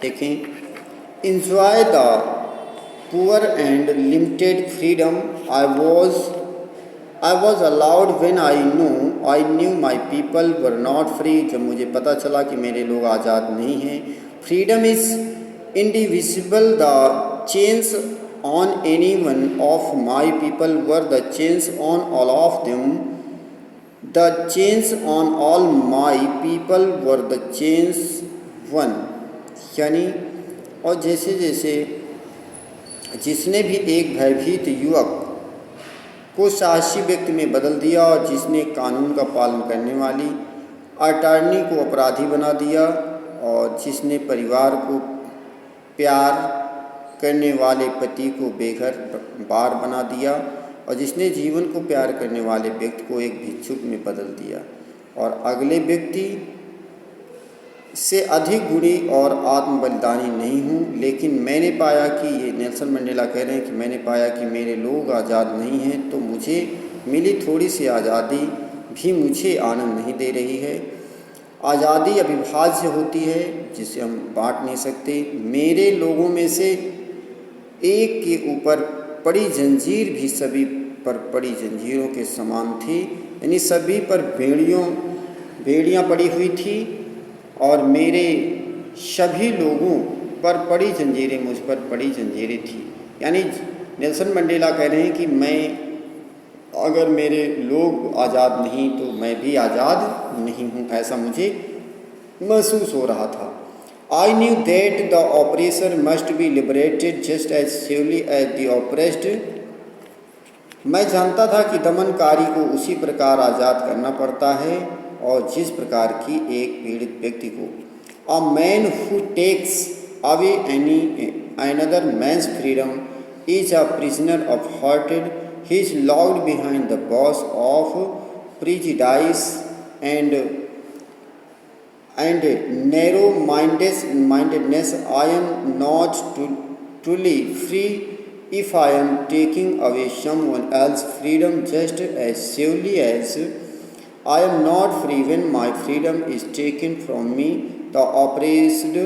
देखें, enjoy the poor and limited freedom I was allowed when I knew my people were not free. जब मुझे पता चला कि मेरे लोग आज़ाद नहीं हैं. Freedom is indivisible. The chains on any one of my people were the chains on all of them. The chains on all my people were the chains one. यानी और जैसे जैसे जिसने भी एक भयभीत युवक को साहसी व्यक्ति में बदल दिया और जिसने कानून का पालन करने वाली अटॉर्नी को अपराधी बना दिया और जिसने परिवार को प्यार करने वाले पति को बेघर बार बना दिया और जिसने जीवन को प्यार करने वाले व्यक्ति को एक भिक्षुक में बदल दिया और अगले व्यक्ति से अधिक गुणी और आत्मबलिदानी नहीं हूँ, लेकिन मैंने पाया कि ये नेल्सन मंडेला कह रहे हैं कि मैंने पाया कि मेरे लोग आज़ाद नहीं हैं, तो मुझे मिली थोड़ी सी आज़ादी भी मुझे आनंद नहीं दे रही है। आज़ादी अविभाज्य होती है जिसे हम बांट नहीं सकते। मेरे लोगों में से एक के ऊपर पड़ी जंजीर भी सभी पर पड़ी जंजीरों के समान थी, यानी सभी पर बेड़ियाँ पड़ी हुई थी और मेरे सभी लोगों पर पड़ी जंजीरें मुझ पर पड़ी जंजीरें थी। यानी नेल्सन मंडेला कह रहे हैं कि मैं अगर मेरे लोग आज़ाद नहीं तो मैं भी आज़ाद नहीं हूँ, ऐसा मुझे महसूस हो रहा था। I knew that the oppressor must be liberated just as surely as the oppressed. मैं जानता था कि दमनकारी को उसी प्रकार आज़ाद करना पड़ता है और जिस प्रकार की एक पीड़ित व्यक्ति को। A man who takes away another man's freedom is a prisoner of hearted. He is locked behind the bars of prejudice and narrow-mindedness. I am not truly free if I am taking away someone else's freedom just as surely as I am not free when my freedom is taken from me. The oppressed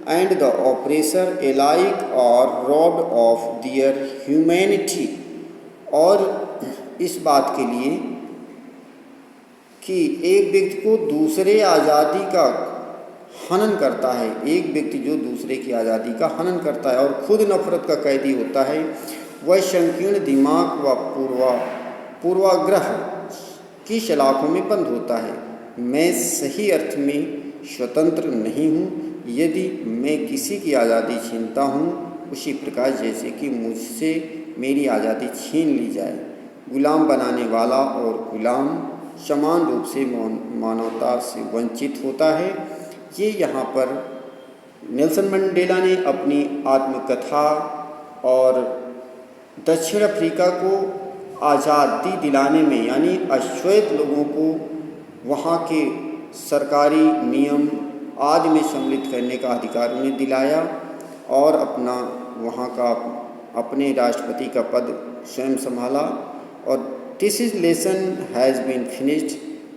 and the oppressor alike are robbed of their humanity. और इस बात के लिए कि एक व्यक्ति को दूसरे आज़ादी का हनन करता है, एक व्यक्ति जो दूसरे की आज़ादी का हनन करता है और खुद नफरत का कैदी होता है, वह संकीर्ण दिमाग व पूर्वाग्रह की सलाखों में बंद होता है। मैं सही अर्थ में स्वतंत्र नहीं हूँ यदि मैं किसी की आज़ादी छीनता हूँ, उसी प्रकार जैसे कि मुझसे मेरी आज़ादी छीन ली जाए। गुलाम बनाने वाला और गुलाम समान रूप से मानवता से वंचित होता है। ये यहाँ पर नेल्सन मंडेला ने अपनी आत्मकथा और दक्षिण अफ्रीका को आज़ादी दिलाने में, यानी अश्वेत लोगों को वहाँ के सरकारी नियम आदि में सम्मिलित करने का अधिकार उन्हें दिलाया और वहाँ का अपने राष्ट्रपति का पद स्वयं संभाला। और this is lesson has been finished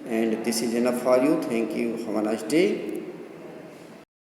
and this is enough for you. Thank you. Have a nice day.